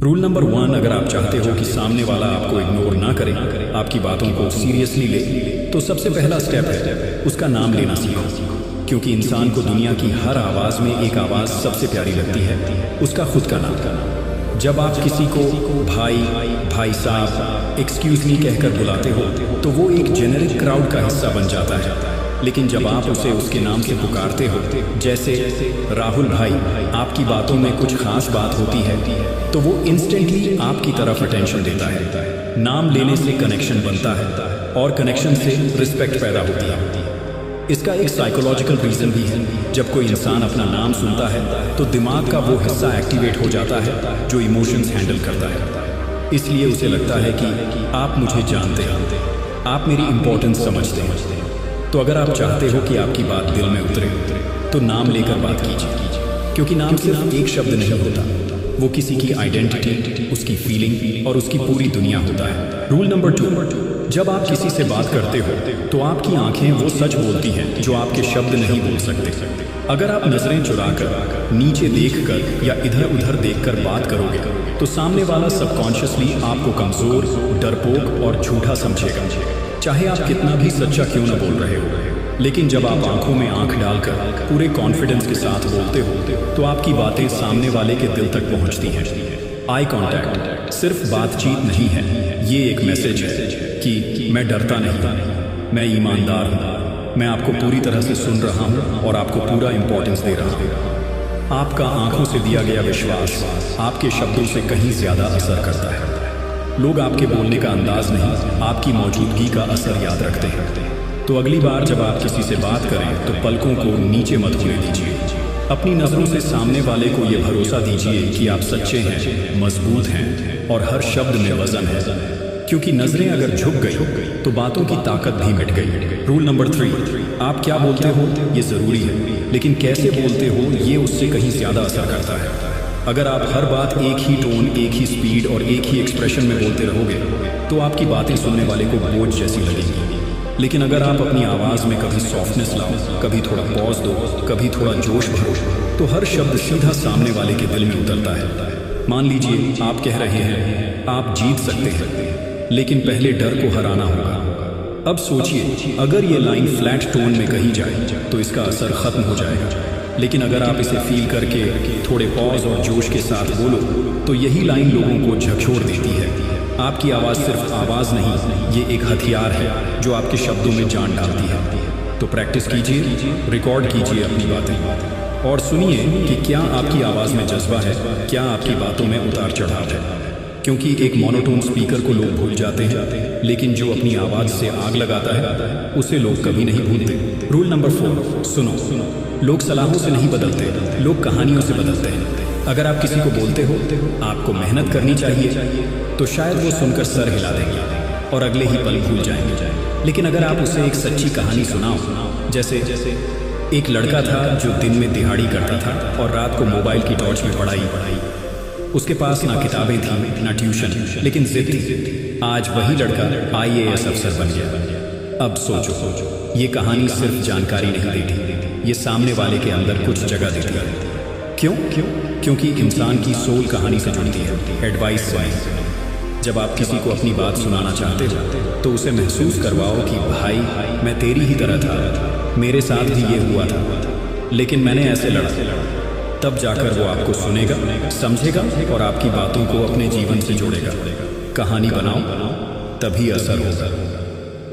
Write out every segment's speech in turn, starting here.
Rule number 1, अगर आप चाहते हो कि सामने वाला आपको इग्नोर ना करे, आपकी बातों को सीरियसली ले, तो सबसे पहला स्टेप है उसका नाम लेना सीखो। क्योंकि इंसान को दुनिया की हर आवाज़ में एक आवाज़ सबसे प्यारी लगती है, उसका खुद का नाम। जब आप किसी को भाई, भाई साहब, एक्सक्यूज़ मी कहकर बुलाते हो तो वो एक जेनेरिक क्राउड का हिस्सा बन जाता है। लेकिन जब आप उसे उसके नाम से पुकारते हो, जैसे राहुल भाई, आपकी बातों में कुछ खास बात होती है तो वो इंस्टेंटली आपकी तरफ अटेंशन देता है। नाम लेने से कनेक्शन बनता है और कनेक्शन से रिस्पेक्ट पैदा होती है। इसका एक साइकोलॉजिकल रीज़न भी है। जब कोई इंसान अपना नाम सुनता है तो दिमाग का वो हिस्सा एक्टिवेट हो जाता है जो इमोशंस हैंडल करता है। इसलिए उसे लगता है कि आप मुझे जानते हैं, आप मेरी इंपॉर्टेंस समझते हैं। तो अगर आप चाहते हो कि आपकी बात दिल में उतरे तो नाम लेकर बात कीजिए। क्योंकि नाम सिर्फ एक शब्द नहीं होता, वो किसी की आइडेंटिटी, उसकी फीलिंग और उसकी पूरी दुनिया होता है। रूल नंबर 2, जब आप किसी से बात करते हो तो आपकी आंखें वो सच बोलती हैं जो आपके शब्द नहीं बोल सकते। अगर आप नजरें चुराकर, नीचे देखकर या इधर उधर देखकर बात करोगे तो सामने वाला सबकॉन्शियसली आपको कमजोर, डरपोक और झूठा समझेगा, चाहे आप कितना भी सच्चा क्यों न बोल रहे हो। लेकिन जब आप आंखों में आंख डालकर पूरे कॉन्फिडेंस के साथ बोलते हो तो आपकी बातें सामने वाले के दिल तक पहुंचती हैं। आई कांटेक्ट सिर्फ बातचीत नहीं है, ये एक मैसेज है कि मैं डरता नहीं, मैं ईमानदार हूँ, मैं आपको पूरी तरह से सुन रहा हूँ और आपको पूरा इंपॉर्टेंस दे रहा हूँ। आपका आंखों से दिया गया विश्वास आपके शब्दों से कहीं ज़्यादा असर करता है। लोग आपके बोलने का अंदाज नहीं, आपकी मौजूदगी का असर याद रखते हैं। तो अगली बार जब आप किसी से बात करें तो पलकों को नीचे मत होने दीजिए। अपनी नज़रों से सामने वाले को ये भरोसा दीजिए कि आप सच्चे हैं, मजबूत हैं और हर शब्द में वजन है। क्योंकि नज़रें अगर झुक गई तो बातों की ताकत भी मिट गई। रूल नंबर 3, आप क्या बोलते हो ये ज़रूरी है, लेकिन कैसे बोलते हो ये उससे कहीं ज़्यादा असर करता है। अगर आप हर बात एक ही टोन, एक ही स्पीड और एक ही एक्सप्रेशन में बोलते रहोगे तो आपकी बातें सुनने वाले को बोझ जैसी लगेंगी। लेकिन अगर आप अपनी आवाज़ में कभी सॉफ्टनेस लाओ, कभी थोड़ा पॉज दो, कभी थोड़ा जोश भरो, तो हर शब्द सीधा सामने वाले के दिल में उतरता है। मान लीजिए आप कह रहे हैं आप जीत सकते हैं, लेकिन पहले डर को हराना होगा। अब सोचिए, अगर ये लाइन फ्लैट टोन में कही जाए तो इसका असर ख़त्म हो जाएगा। लेकिन अगर आप इसे फील करके थोड़े पॉज और जोश के साथ बोलो तो यही लाइन लोगों को झकझोर देती है। आपकी आवाज़ सिर्फ आवाज़ नहीं, ये एक हथियार है जो आपके शब्दों में जान डालती है। तो प्रैक्टिस कीजिए, रिकॉर्ड कीजिए अपनी बातें और सुनिए कि क्या आपकी आवाज़ में जज्बा है, क्या आपकी बातों में उतार चढ़ाव है। क्योंकि एक मोनोटोन स्पीकर को लोग भूल जाते हैं, लेकिन जो अपनी आवाज़ से आग लगाता है उसे लोग कभी नहीं भूलते। रूल नंबर 4, सुनो। लोग सलाहों से नहीं बदलते, लोग कहानियों से बदलते हैं। अगर आप किसी को बोलते हो आपको मेहनत करनी चाहिए तो शायद वो सुनकर सर हिला देंगे और अगले ही पल भूल जाएंगे। लेकिन अगर आप उसे एक सच्ची कहानी सुनाओ, जैसे एक लड़का था जो दिन में दिहाड़ी करता था और रात को मोबाइल की टॉर्च में पढ़ाई, उसके पास ना किताबें थी ना ट्यूशन, लेकिन जिद थी। आज वही लड़का IAS अफसर बन गया। अब सोचो, ये कहानी सिर्फ जानकारी नहीं देती, ये सामने वाले के अंदर कुछ जगह देती है। क्यों? क्योंकि इंसान की सोल कहानी से जुड़ती है, एडवाइस से नहीं। जब आप किसी को अपनी बात सुनाना चाहते हो तो उसे महसूस करवाओ कि भाई मैं तेरी ही तरह था, मेरे साथ भी ये हुआ था, लेकिन मैंने ऐसे लड़ा। तब जाकर वो आपको सुनेगा, समझेगा और आपकी बातों को अपने जीवन से जोड़ेगा। कहानी बनाओ, तभी असर होगा,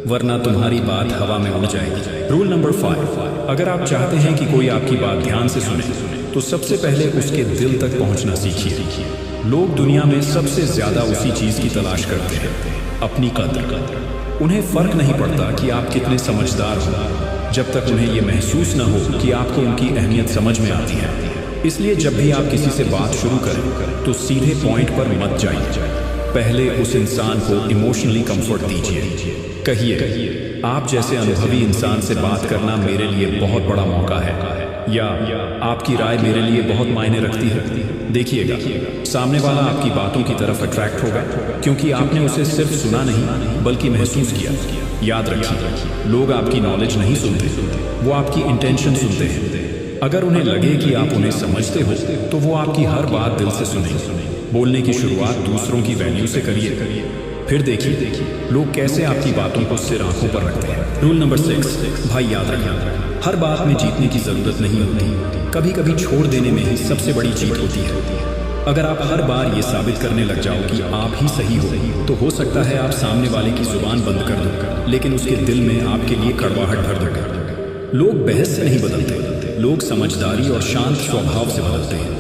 वरना तुम्हारी बात हवा में उड़ जाएगी। रूल नंबर 5, अगर आप चाहते हैं कि कोई आपकी बात ध्यान से सुने तो सबसे पहले उसके दिल तक पहुंचना सीखिए। लोग दुनिया में सबसे ज्यादा उसी चीज की तलाश करते हैं, अपनी कद्र। उन्हें फर्क नहीं पड़ता कि आप कितने समझदार हो, जब तक उन्हें यह महसूस न हो कि आपको उनकी अहमियत समझ में आती है। इसलिए जब भी आप किसी से बात शुरू करें तो सीधे पॉइंट पर मत जाइए। पहले उस इंसान को इमोशनली कंफर्ट दीजिए। कहिए, आप जैसे अनुभवी इंसान से बात करना मेरे लिए बहुत बड़ा मौका है, या आपकी राय मेरे लिए बहुत मायने रखती है। देखिएगा, सामने वाला आपकी बातों की तरफ अट्रैक्ट होगा, क्योंकि आपने उसे सिर्फ सुना नहीं बल्कि महसूस किया। याद रखिए, लोग आपकी नॉलेज नहीं सुनते, वो आपकी इंटेंशन सुनते हैं। अगर उन्हें लगे कि आप उन्हें समझते हो तो वो आपकी हर बात दिल से सुनेंगे। बोलने की शुरुआत दूसरों की वैल्यू से करिए, फिर देखिए लोग कैसे आपकी बातों को सिर आंखों पर रखते हैं। रूल नंबर 6, भाई याद रखना, हर बात में जीतने की जरूरत नहीं होती, कभी कभी छोड़ देने में ही सबसे बड़ी जीत होती है। अगर आप हर बार ये साबित करने लग जाओ कि आप ही सही हो, तो हो सकता है आप सामने वाले की जुबान बंद कर दो, लेकिन उसके दिल में आपके लिए कड़वाहट भर दोगे। लोग बहस से नहीं बदलते, लोग समझदारी और शांत स्वभाव से बदलते हैं।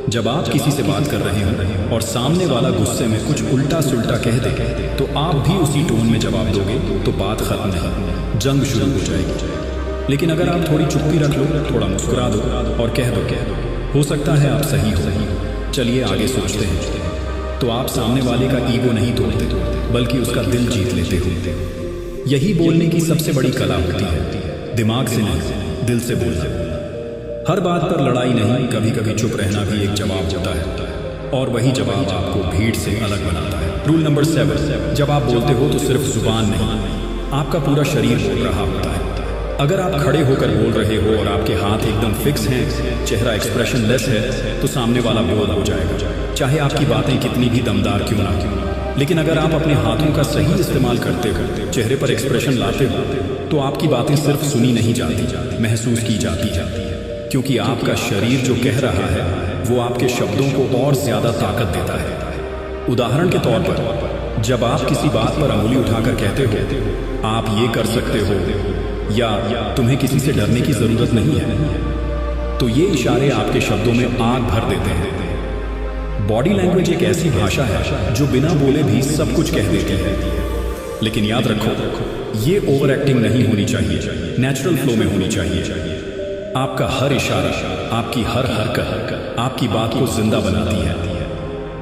जब आप किसी से बात कर रहे हो और सामने वाला गुस्से में कुछ उल्टा सुल्टा कह दे, तो आप भी उसी टोन में जवाब दोगे तो बात खत्म नहीं, जंग शुरू हो जाएगी। लेकिन अगर आप थोड़ी चुप्पी रख लो, थोड़ा मुस्कुरा दो और कह दो हो सकता है आप सही हो, चलिए आगे सोचते हैं, तो आप सामने वाले का ईगो नहीं तोड़ते, बल्कि उसका दिल जीत लेते हो। यही बोलने की सबसे बड़ी कला होती है, दिमाग से नहीं, दिल से बोलना। हर बात पर लड़ाई नहीं, कभी कभी चुप रहना भी एक जवाब होता है, और वही जवाब आपको भीड़ से अलग बनाता है। रूल नंबर 7, जब आप बोलते हो तो सिर्फ जुबान नहीं, आपका पूरा शरीर बोल रहा होता है। अगर आप खड़े होकर बोल रहे हो और आपके हाथ एकदम फिक्स हैं, चेहरा एक्सप्रेशन लेस है, तो सामने वाला बोल हो जाएगा, चाहे आपकी बातें कितनी भी दमदार क्यों ना। लेकिन अगर आप अपने हाथों का सही इस्तेमाल करते हो, चेहरे पर एक्सप्रेशन लाते हो, तो आपकी बातें सिर्फ सुनी नहीं जाती, महसूस की जाती है, क्योंकि आपका शरीर जो कह रहा है वो आपके शब्दों को और ज्यादा ताकत देता है। उदाहरण के तौर पर, जब आप किसी बात पर अंगुली उठाकर कहते हो आप ये कर सकते हो या तुम्हें किसी से डरने की जरूरत नहीं है, तो ये इशारे आपके शब्दों में आग भर देते हैं। बॉडी लैंग्वेज एक ऐसी भाषा है जो बिना बोले भी सब कुछ कह देती है। लेकिन याद रखो, ये ओवर एक्टिंग नहीं होनी चाहिए, नेचुरल फ्लो में होनी चाहिए। आपका हर इशारा, आपकी हर हरकत आपकी बात को जिंदा बनाती है।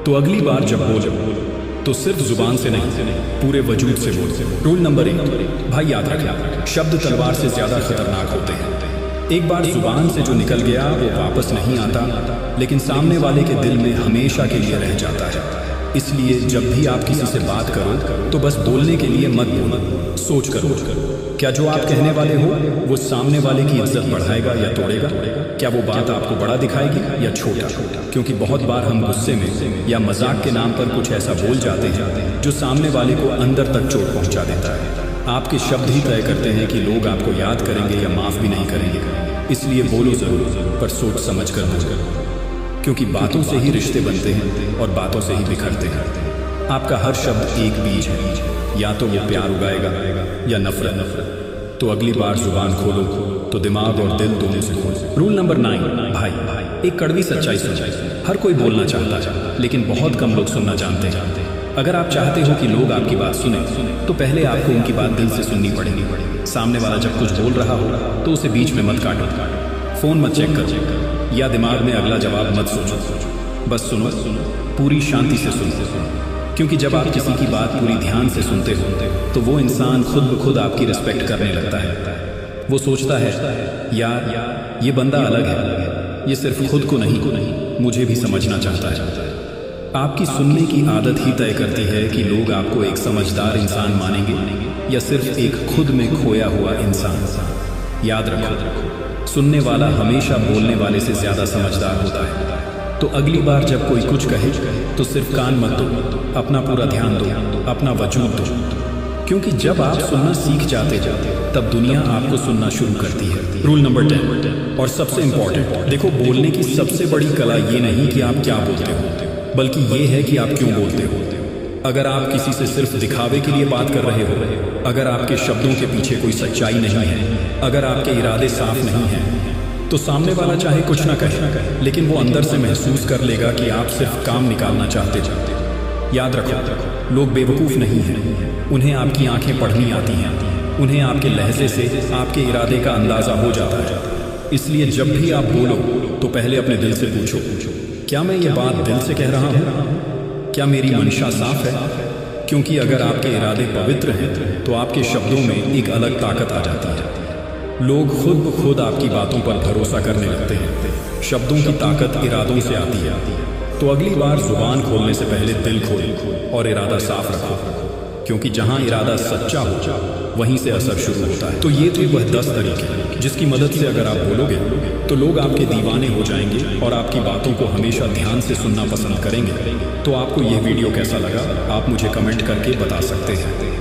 तो अगली बार जब बोलो तो सिर्फ जुबान से नहीं, पूरे वजूद से बोलो। रूल नंबर 1, भाई याद रखना, शब्द तलवार से ज्यादा खतरनाक होते हैं। एक बार जुबान से जो निकल गया वो वापस नहीं आता, लेकिन सामने वाले के दिल में हमेशा के लिए रह जाता है। इसलिए जब भी आप किसी से बात करो तो बस बोलने के लिए मत बोलो, सोच करो, क्या जो आप कहने वाले हो वो सामने वाले की इज्जत बढ़ाएगा या तोड़ेगा? क्या वो बात आपको बड़ा दिखाएगी या छोटा? क्योंकि बहुत बार हम गुस्से में या मजाक के नाम पर कुछ ऐसा बोल जाते हैं जो सामने वाले को अंदर तक चोट पहुंचा देता है। आपके शब्द ही तय करते हैं कि लोग आपको याद करेंगे या माफ भी नहीं करेंगे। इसलिए बोलो जरूर, पर सोच समझ कर बोलो, क्योंकि बातों से ही रिश्ते बनते हैं और बातों से ही बिखरते हैं। आपका हर शब्द एक बीज है, या तो वो प्यार उगाएगा या नफरत। तो अगली बार जुबान खोलो तो दिमाग और दिल दोनों से खोलो। रूल नंबर 9, भाई एक कड़वी सच्चाई सुनो। हर कोई बोलना चाहता है, लेकिन बहुत कम लोग सुनना जानते हैं। अगर आप चाहते हो कि लोग आपकी बात सुने, तो पहले आपको उनकी बात दिल से सुननी पड़ेगी। सामने वाला जब कुछ बोल रहा हो तो उसे बीच में मत काटो, फोन मत चेक करो या दिमाग में अगला जवाब मत सोचो। बस सुनो, पूरी शांति से सुनो, क्योंकि जब आप किसी की बात पूरी ध्यान से सुनते हो तो वो इंसान खुद ब खुद आपकी रिस्पेक्ट करने लगता है। वो सोचता है यार ये बंदा अलग है, ये सिर्फ खुद को नहीं मुझे भी समझना चाहता है। आपकी सुनने की आदत ही तय करती है कि लोग आपको एक समझदार इंसान मानेंगे या सिर्फ एक खुद में खोया हुआ इंसान। याद रखो, सुनने वाला हमेशा बोलने वाले से ज्यादा समझदार होता है। तो अगली बार जब कोई कुछ कहे तो सिर्फ कान मत दो, अपना पूरा ध्यान दो, अपना वजूद दो, क्योंकि जब आप सुनना सीख जाते तब दुनिया आपको सुनना शुरू करती है। रूल नंबर 10 और सबसे इंपॉर्टेंट, देखो बोलने की सबसे बड़ी कला ये नहीं कि आप क्या बोलते हो, बल्कि ये है कि आप क्यों बोलते हो। अगर आप किसी से सिर्फ दिखावे के लिए बात कर रहे हो, अगर आपके शब्दों के पीछे कोई सच्चाई नहीं है, अगर आपके इरादे साफ नहीं हैं, तो सामने वाला चाहे कुछ ना कहे, लेकिन वो अंदर से महसूस कर लेगा कि आप सिर्फ काम निकालना चाहते। याद रखो, लोग बेवकूफ़ नहीं हैं, उन्हें आपकी आंखें पढ़नी आती हैं, उन्हें आपके लहजे से आपके इरादे का अंदाज़ा हो जाता है। इसलिए जब भी आप बोलो तो पहले अपने दिल से पूछो, क्या मैं ये बात दिल से कह रहा हूँ? क्या मेरी मंशा साफ है? क्योंकि अगर आपके इरादे पवित्र हैं तो आपके शब्दों में एक अलग ताकत आ जाती है। लोग खुद ब खुद आपकी बातों पर भरोसा करने लगते हैं। शब्दों की ताकत इरादों से आती है। तो अगली बार जुबान खोलने से पहले दिल खोलो और इरादा साफ रखो। क्योंकि जहाँ इरादा सच्चा हो वहीं से असर शुरू होता है। तो ये थे वह 10 तरीके जिसकी मदद से अगर आप बोलोगे तो लोग आपके दीवाने हो जाएंगे और आपकी बातों को हमेशा ध्यान से सुनना पसंद करेंगे। तो आपको यह वीडियो कैसा लगा आप मुझे कमेंट करके बता सकते हैं।